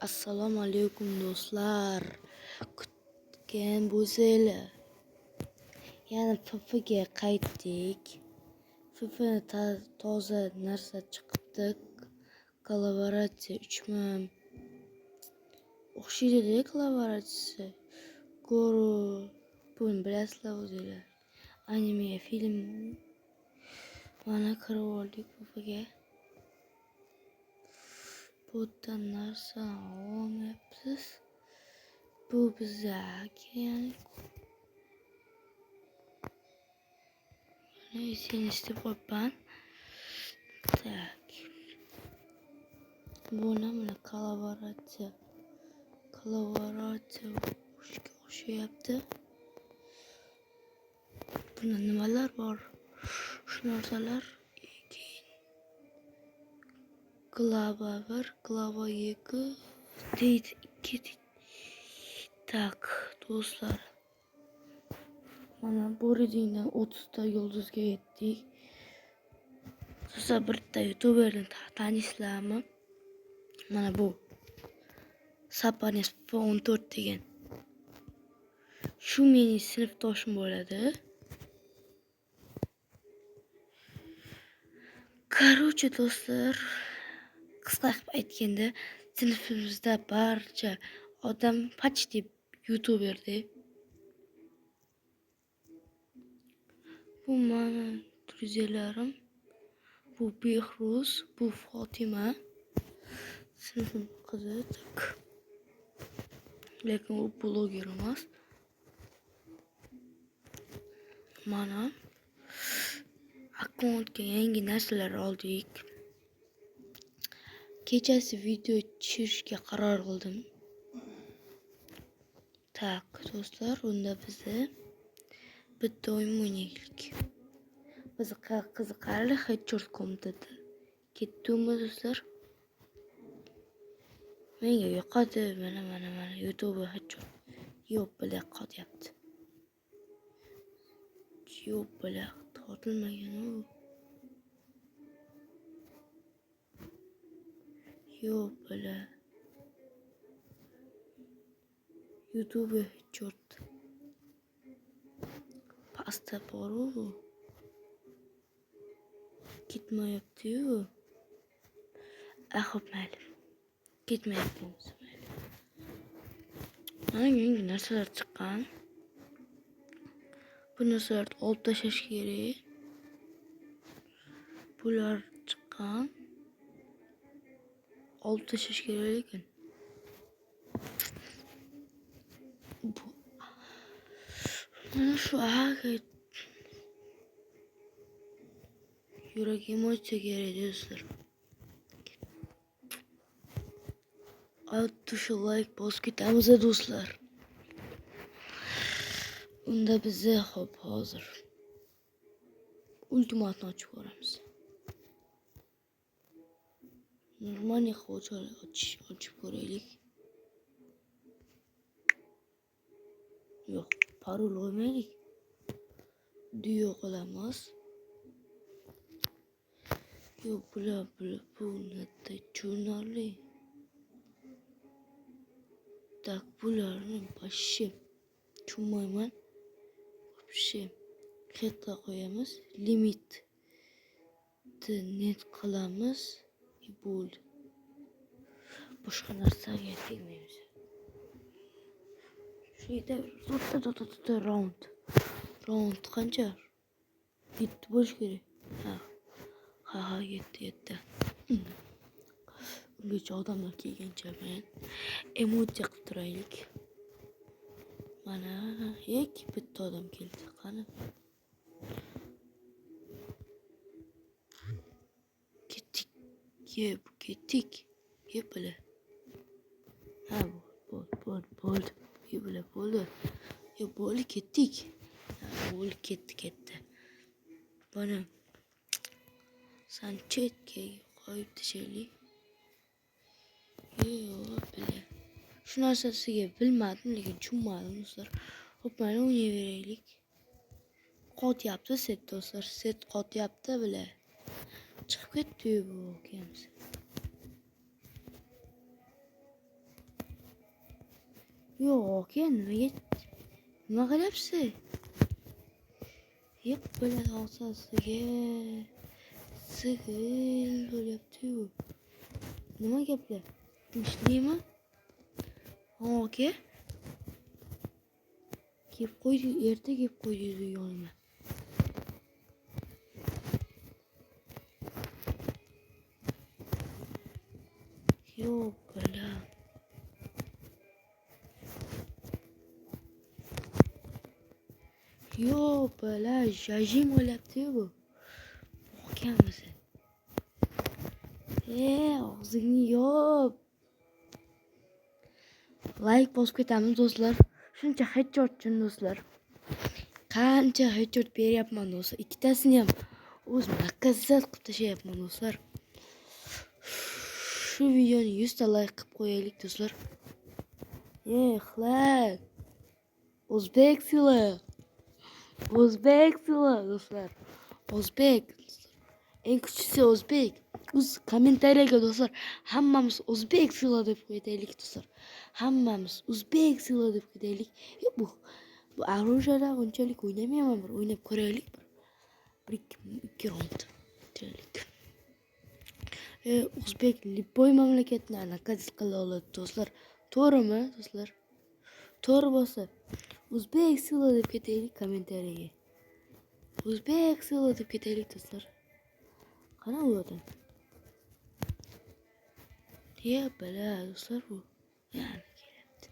Assalomu alaykum do'stlar. Kutgan bo'zinglar. Yana FFga qaytdik. FFni toza narsa chiqibdi. Kollaboratsiya 3 o'xshaydi kollaboratsiyasi. Goru buni bilasizlar o'zinglar. Anime film mana kirib oldik FFga. Bu yerdan narsa olmayapsiz. Bu bizga yani sen istib qo'yibman. Tak. Buni mana kollaboratsiya o'xshayapti. Bunda nimalar bor? Shu narsalar Glava 1, Glava 2 deydi 2. Tak, do'stlar. Mana bu redingdan 30 ta yulduzga yetdik. Sizlar bitta youtuberni tanishlarmi? Mana bu Sapanes 14 degan. Shu mening sinfdoshim bo'ladi. Короче, do'stlar, qisqa qilib aytganda, sinfimizda barcha odam почти youtuberda. Bu mana druzyalarim. Bu Behruz, bu Fatima. Sinfim qizi. Lekin u bloger emas. Mana akkauntga yangi narsalar oldik. Kechasi video tushirishga qaror qildim. Tak, do'stlar, unda bizni bitta o'yin o'ynaylik. Biz qiziqarli headshot dedi. Ketdimmi do'stlar? Menga yoqadi. Mana YouTube headshot. Yo'q, bilan qotyapti. Yo'q, bilan tortilmagan u. Yo'q, bilan YouTube headshot. Pasta boru. Ketmayapti-yu. Xo'p, mayli. Ketmayapmiz. Mana yangi narsalar chiqqan. Bu narsalarni olib tashlash kerak. Bular chiqqan. Olib tashlash kerak lekin. Mana shu yurak emotsiya kerak do'stlar. Tuşa like bosib ketamiz do'stlar. Unda bizni xo'p hozir ultimatni ochib ko'ramiz. Normaliy ochib ko'raylik. Yo'q, parol qo'ymaylik. Duo qilamiz. Yo'q, bular bu netda tushunarli. Tak, bularni вообще tushunmayman. Вообще xetga qo'yamiz. Limit net qilamiz. Bo'ldi. Boshqa narsaga tegmaymiz. Shu yerda round qancha? 7 bo'lish kerak. Ha, 7. Ungacha odamlar kelgancha men emotsiya qilib turaylik. Mana bitta odam keldi. Qani? Ketdik. Yepala. Ha, bo'ldi. Yepala bo'ldi. Bo'ldi, ketdik. Bo'ldi, ketdi. Buni san chetga qo'yib tashlaylik. Yo'q, bila. Shu narsasiga bilmadim, lekin tushunmadim do'stlar. Xo'p, mana o'ynayveraylik. Qotyapti set do'stlar. Set qotyapti, bila. Chiqib ketdi bu ukamiz. Yo'q aka, nima qilyapsiz? Yeb bilan og'zasiga sigil bo'lyapti-yu. Nima gaplar? Tinchlikmi? Aka. Kelib qo'ydi, erta kelib qo'ydi yonimga. Yo'q, bolam. Yo'q, bola, jajim bo'lyapti-yu bu. O'qiyapmiz. Og'zingni yop. Like bosib ketamiz do'stlar. Shuncha headshot uchun do'stlar. Qancha headshot beryapman do'stlar. Ikkitasini ham o'z nakazat qilib tashlayapman do'stlar. Shu videoni 100 ta like qilib qo'yaylik do'stlar. Xlar. O'zbek sili. O'zbek sili do'stlar. O'zbek. Eng kuchlisi o'zbek. O'z kommentariyaga do'stlar hammamiz o'zbek sili deb qo'yaylik do'stlar. Hammamiz o'zbek sili deb qo'yaylik. Yo'q bu оружиеda unchalik o'ynamayman, bir o'ynab ko'raylik. Bir ikki raund. O'zbek Lipoy mamlakatni nakazat qila oladi do'stlar. To'g'rimi do'stlar? To'g'ri bo'lsa o'zbek sili deb ketaylik kommentariyaga. O'zbek sili deb ketaylik do'stlar. Qana u odam? Bala do'stlar bu. Yani kelyapti.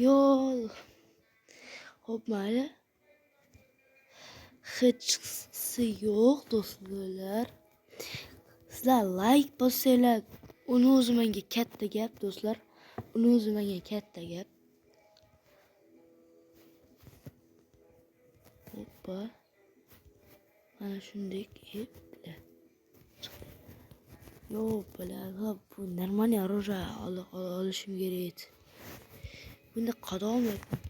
Yo'q. Xo'p, mayli. Hechqisi yo'q do'stlar. Sizlar like bossanglar, uni o'zi menga katta gap do'stlar. Uni o'zi menga katta gap. Hoppa. Mana shunday epla. Yo'q, bular bu нормальный оружие olishim kerak edi. Bunda qadoqmayapman.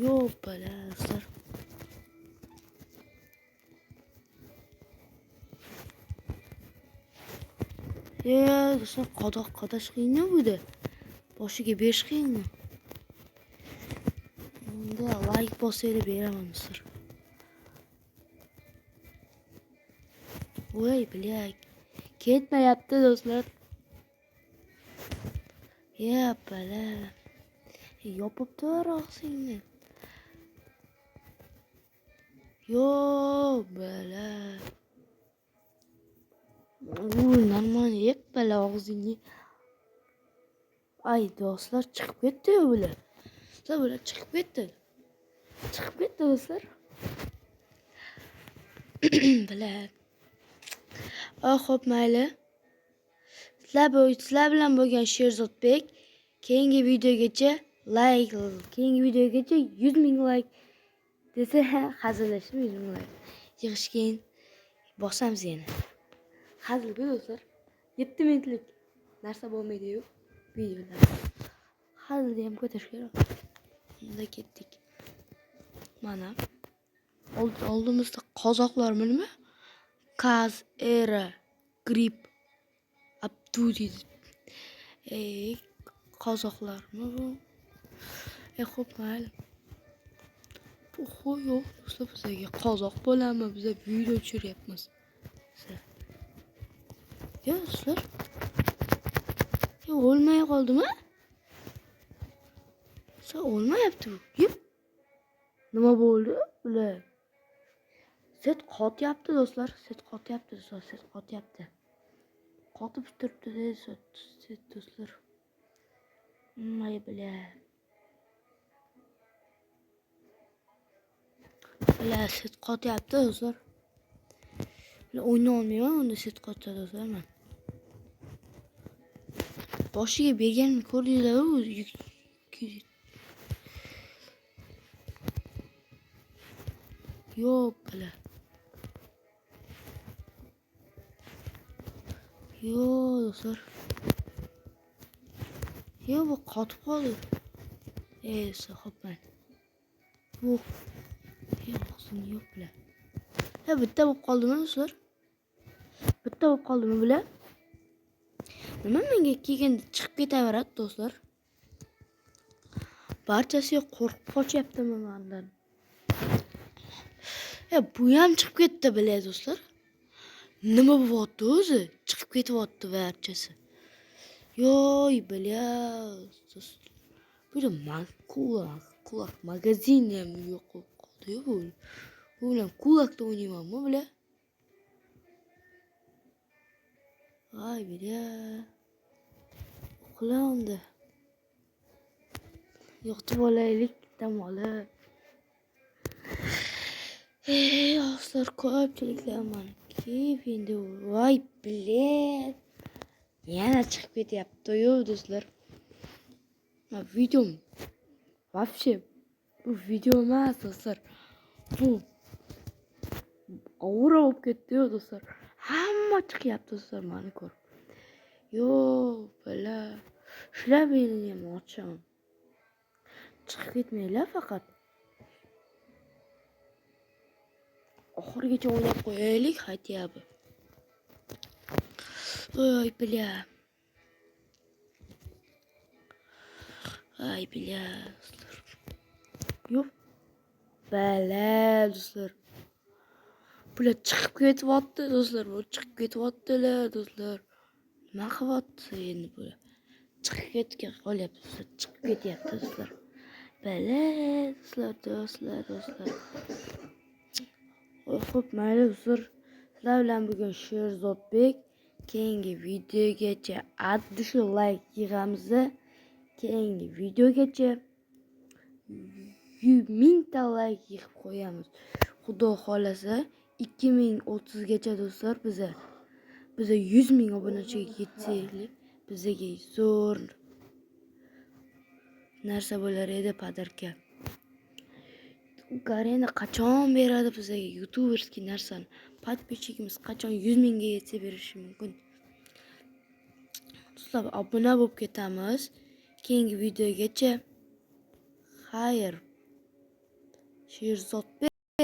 Yo'q, balaslar. Do'stlar, qadoq qadash qiyinmi bunda? Boshiga berish qiyinmi? Unda like bosinglar beraman do'stlar. Voy, bilak. Ketmayapti do'stlar. Bala. Yopib tur og'zingni. Yo'q, bala. Нормально yeb bala og'zingni. Ay, do'stlar chiqib ketdi-yu bular. Bular chiqib ketdi. Chiqib ketdi do'stlar. Bular. Xo'p, mayli. Sizlar bilan bo'lgan Sherzodbek. Keyingi videogacha 100 ming like desa hazillashib 100 ming like. Yig'ish keyin bosamiz yana. Hazilga do'stlar. 7 minutlik narsa bo'lmaydi-yu videolar. Hazilni ham ko'tarish kerak. Unda ketdik. Mana oldimizda qozoqlar nima? Kaz, Era, Grip, Abdudi. Qozoqlarmi bu? Xo'p, mayli. Yo'q, do'stlar, bizga qozoq bo'ladimi? Biz video tushiryapmiz. Do'stlar. O'lmay qoldimi? O'lmayapti bu. Nima bo'ldi? Bular. Set qotyapti do'stlar. Set qotyapti. Qotib turibdi set do'stlar. Nima bilan? Bular set qotyapti do'stlar. O'yna olmayman, unda set qotadi do'stlar men. Boshiga berganimni ko'rdinglar-ku. Yo'q, bular. Yo'q, do'stlar. Yo, bu qotib qoldi. Ho'pman. Bu yo'qsin yo'q bular. Bitta bo'lib qoldimi do'stlar? Bitta bo'lib qoldimi bular? Nima menga kelganda chiqib ketaveradi do'stlar? Barchasi qo'rqib qochyaptimi mendan? Bu ham chiqib ketdi bilay do'stlar. Nima bo'lyapti o'zi? Chiqib ketyapti barchasi. Yo'y, bilyapsiz. Bu kulak magazin ham yo'q bo'lib qoldi-yu bu. Bu bilan kulakda o'ynaymanmi bular? Voy, bilya. Uxlandi. Yo'qchi olaylik dam olib. Do'stlar, ko'pchiliklar meniki endi voy bilet. Yana chiqib ketyapti-yu do'stlar. Video вообще bu video emas do'stlar. Bu aura bo'lib ketdi-yu do'stlar. Hamma chiqyapti do'stlar meni ko'rib. Yo'q, bala. Shular meni ham ochaman. Chiqib ketmanglar faqat. Oxirigacha o'ynab qo'yaylik, хотя бы. Ой, бля. Ay, bля. Yo'q. Bala, do'stlar. Bular chiqib ketyapti, do'stlar. Bu chiqib ketyaptilar, do'stlar. Nima qilyapti endi bular? Chiqib ketgan qolyapti, do'stlar. Chiqib ketyapti, do'stlar. Bala, do'stlar. Xo'p, mayli do'stlar. Sizlar bilan bugun Sherzodbek. Keyingi videogacha addishi like yig'amiz. Keyingi videogacha 1000 ta like yig'ib qo'yamiz. Xudo xolasa 2030 gacha do'stlar biza 100 ming obunachiga yetsaylik, bizaga zo'r narsa bo'lar edi, podarka. Garena qachon beradi bizaga youtuberskiy narsani? Podpисчигimiz qachon 100 mingga yetsa berishi mumkin. Do'stlar, obuna bo'lib ketamiz. Keyingi videogacha xayr. Sherzodbek